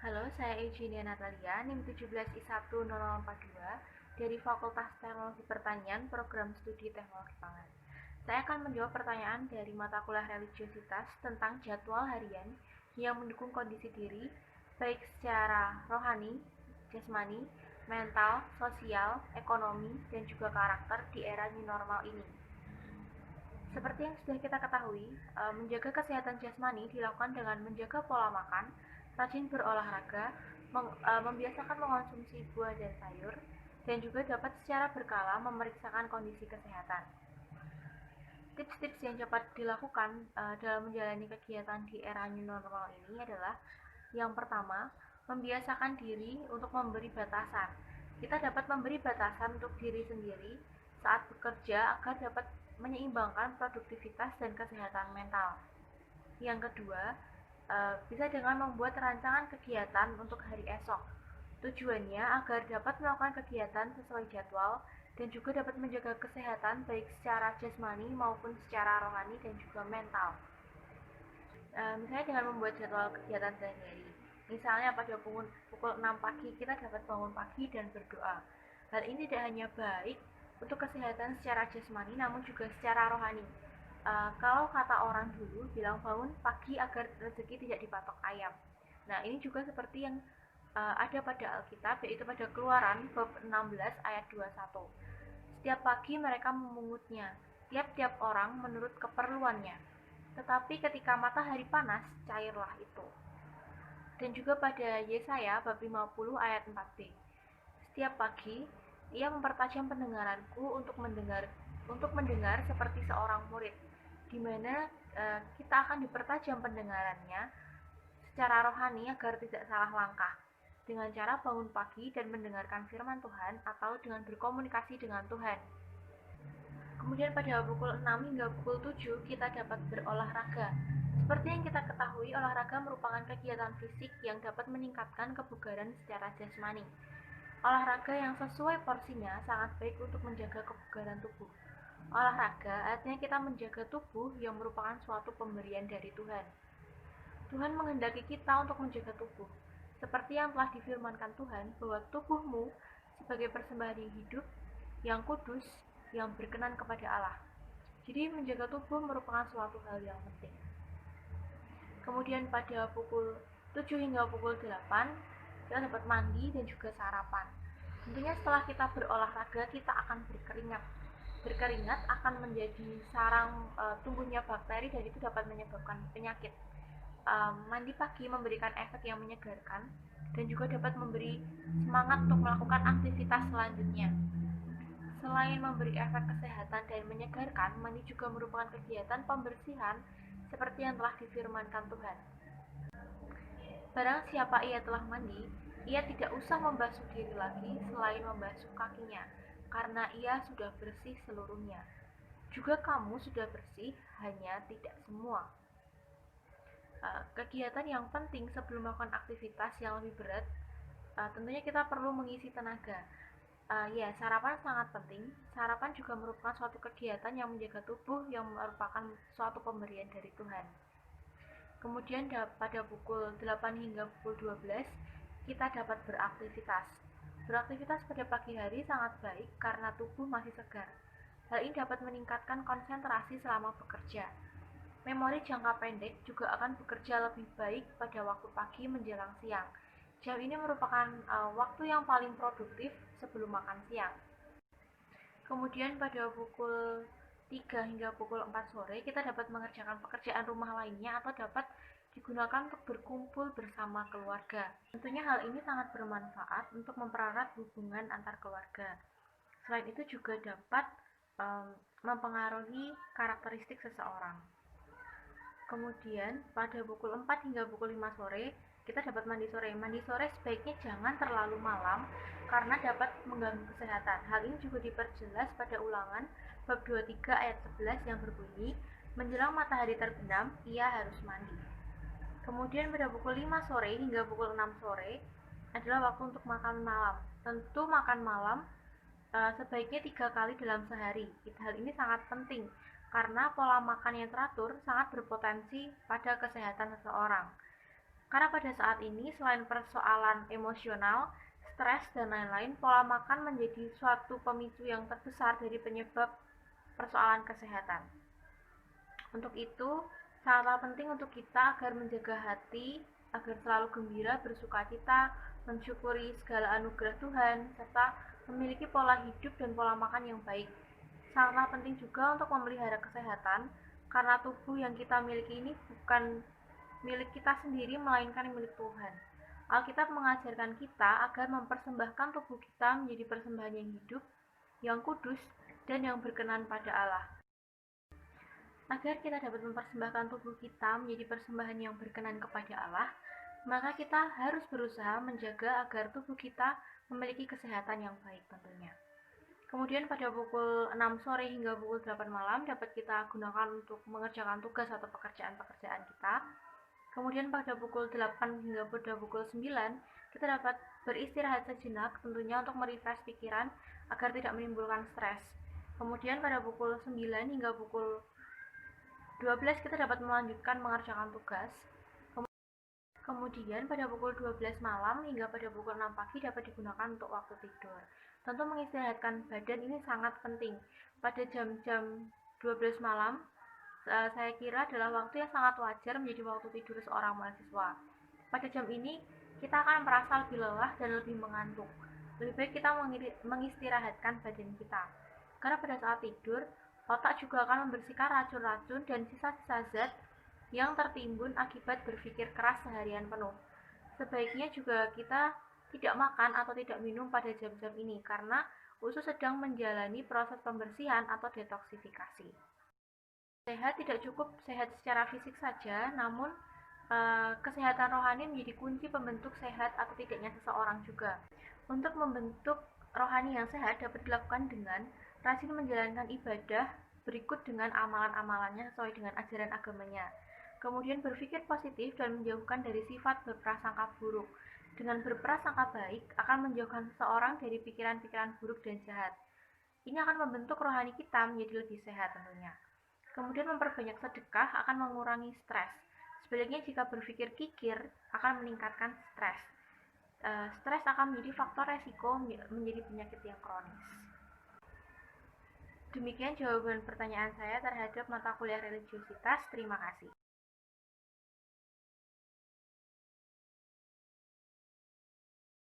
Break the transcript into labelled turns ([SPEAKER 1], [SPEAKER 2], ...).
[SPEAKER 1] Halo, saya Eugenia Natalia, NIM 17I10042 dari Fakultas Teknologi Pertanian, Program Studi Teknologi Pangan. Saya akan menjawab pertanyaan dari mata kuliah religiositas tentang jadwal harian yang mendukung kondisi diri, baik secara rohani, jasmani, mental, sosial, ekonomi, dan juga karakter di era new normal ini. Seperti yang sudah kita ketahui, menjaga kesehatan jasmani dilakukan dengan menjaga pola makan, rajin berolahraga, membiasakan mengonsumsi buah dan sayur, dan juga dapat secara berkala memeriksakan kondisi kesehatan. Tips-tips yang dapat dilakukan dalam menjalani kegiatan di era new normal ini adalah yang pertama, membiasakan diri untuk memberi batasan. Kita dapat memberi batasan untuk diri sendiri saat bekerja agar dapat menyeimbangkan produktivitas dan kesehatan mental. Yang kedua, bisa dengan membuat rancangan kegiatan untuk hari esok. Tujuannya agar dapat melakukan kegiatan sesuai jadwal dan juga dapat menjaga kesehatan baik secara jasmani maupun secara rohani dan juga mental. Misalnya dengan membuat jadwal kegiatan sehari-hari. Misalnya pada pukul 6 pagi kita dapat bangun pagi dan berdoa. Hal ini tidak hanya baik untuk kesehatan secara jasmani namun juga secara rohani. Kalau kata orang dulu bilang bangun pagi agar rezeki tidak dipatok ayam. Nah, ini juga seperti yang ada pada Alkitab, yaitu pada Keluaran bab 16 ayat 21. Setiap pagi mereka memungutnya, tiap-tiap orang menurut keperluannya. Tetapi ketika matahari panas, cairlah itu. Dan juga pada Yesaya bab 50 ayat 4b. Setiap pagi, ia mempertajam pendengaranku untuk mendengar seperti seorang murid, di mana kita akan dipertajam pendengarannya secara rohani agar tidak salah langkah dengan cara bangun pagi dan mendengarkan firman Tuhan atau dengan berkomunikasi dengan Tuhan. Kemudian pada pukul 6 hingga pukul 7 kita dapat berolahraga. Seperti yang kita ketahui, olahraga merupakan kegiatan fisik yang dapat meningkatkan kebugaran secara jasmani. Olahraga yang sesuai porsinya sangat baik untuk menjaga kebugaran tubuh. Olahraga artinya kita menjaga tubuh yang merupakan suatu pemberian dari Tuhan. Tuhan menghendaki kita untuk menjaga tubuh. Seperti yang telah difirmankan Tuhan bahwa tubuhmu sebagai persembahan yang hidup, yang kudus, yang berkenan kepada Allah. Jadi menjaga tubuh merupakan suatu hal yang penting. Kemudian pada pukul 7 hingga pukul 8 kita dapat mandi dan juga sarapan. Tentunya setelah kita berolahraga kita akan berkeringat. Berkeringat akan menjadi sarang tumbuhnya bakteri dan itu dapat menyebabkan penyakit. Mandi pagi memberikan efek yang menyegarkan dan juga dapat memberi semangat untuk melakukan aktivitas selanjutnya. Selain memberi efek kesehatan dan menyegarkan, mandi juga merupakan kegiatan pembersihan seperti yang telah difirmankan Tuhan. Barang siapa ia telah mandi, ia tidak usah membasuh diri lagi selain membasuh kakinya, karena ia sudah bersih seluruhnya. Juga kamu sudah bersih, hanya tidak semua. Kegiatan yang penting sebelum melakukan aktivitas yang lebih berat, tentunya kita perlu mengisi tenaga. Ya, sarapan sangat penting. Sarapan juga merupakan suatu kegiatan yang menjaga tubuh yang merupakan suatu pemberian dari Tuhan. Kemudian pada pukul 8 hingga pukul 12 kita dapat beraktivitas. Beraktivitas pada pagi hari sangat baik karena tubuh masih segar. Hal ini dapat meningkatkan konsentrasi selama bekerja. Memori jangka pendek juga akan bekerja lebih baik pada waktu pagi menjelang siang. Jam ini merupakan waktu yang paling produktif sebelum makan siang. Kemudian pada pukul 3 hingga pukul 4 sore kita dapat mengerjakan pekerjaan rumah lainnya atau dapat digunakan untuk berkumpul bersama keluarga. Tentunya hal ini sangat bermanfaat untuk mempererat hubungan antar keluarga. Selain itu juga dapat mempengaruhi karakteristik seseorang. Kemudian pada pukul 4 hingga pukul 5 sore kita dapat mandi sore. Mandi sore sebaiknya jangan terlalu malam karena dapat mengganggu kesehatan. Hal ini juga diperjelas pada Ulangan bab 23 ayat 11 yang berbunyi, menjelang matahari terbenam, ia harus mandi. Kemudian pada pukul 5 sore hingga pukul 6 sore adalah waktu untuk makan malam. Tentu makan malam sebaiknya 3 kali dalam sehari. Hal ini sangat penting karena pola makan yang teratur sangat berpotensi pada kesehatan seseorang. Karena pada saat ini selain persoalan emosional, stres, dan lain-lain, pola makan menjadi suatu pemicu yang terbesar dari penyebab persoalan kesehatan. Untuk itu, sangatlah penting untuk kita agar menjaga hati, agar selalu gembira, bersukacita, mensyukuri segala anugerah Tuhan, serta memiliki pola hidup dan pola makan yang baik. Sangatlah penting juga untuk memelihara kesehatan, karena tubuh yang kita miliki ini bukan milik kita sendiri, melainkan milik Tuhan. Alkitab mengajarkan kita agar mempersembahkan tubuh kita menjadi persembahan yang hidup, yang kudus, dan yang berkenan pada Allah. Agar kita dapat mempersembahkan tubuh kita menjadi persembahan yang berkenan kepada Allah, maka kita harus berusaha menjaga agar tubuh kita memiliki kesehatan yang baik tentunya. Kemudian pada pukul 6 sore hingga pukul 8 malam dapat kita gunakan untuk mengerjakan tugas atau pekerjaan-pekerjaan kita. Kemudian pada pukul 8 hingga pada pukul 9 kita dapat beristirahat sejenak tentunya untuk merefresh pikiran agar tidak menimbulkan stres. Kemudian pada pukul 9 hingga pukul 12 kita dapat melanjutkan mengerjakan tugas. Kemudian pada pukul 12 malam hingga pada pukul 6 pagi dapat digunakan untuk waktu tidur. Tentu mengistirahatkan badan ini sangat penting. Pada jam-jam 12 malam, saya kira adalah waktu yang sangat wajar menjadi waktu tidur seorang mahasiswa. Pada jam ini, kita akan merasa lebih lelah dan lebih mengantuk. Lebih baik kita mengistirahatkan badan kita. Karena pada saat tidur, otak juga akan membersihkan racun-racun dan sisa-sisa zat yang tertimbun akibat berpikir keras seharian penuh. Sebaiknya juga kita tidak makan atau tidak minum pada jam-jam ini karena usus sedang menjalani proses pembersihan atau detoksifikasi. Sehat tidak cukup sehat secara fisik saja, namun kesehatan rohani menjadi kunci pembentuk sehat atau tidaknya seseorang juga. Untuk membentuk rohani yang sehat dapat dilakukan dengan rajin menjalankan ibadah berikut dengan amalan-amalannya sesuai dengan ajaran agamanya. Kemudian berpikir positif dan menjauhkan dari sifat berprasangka buruk. Dengan berprasangka baik akan menjauhkan seseorang dari pikiran-pikiran buruk dan jahat. Ini akan membentuk rohani kita menjadi lebih sehat tentunya. Kemudian memperbanyak sedekah akan mengurangi stres. Sebaliknya jika berpikir kikir akan meningkatkan stres. Stres akan menjadi faktor resiko menjadi penyakit yang kronis. Demikian jawaban pertanyaan saya terhadap mata kuliah religiositas. Terima kasih.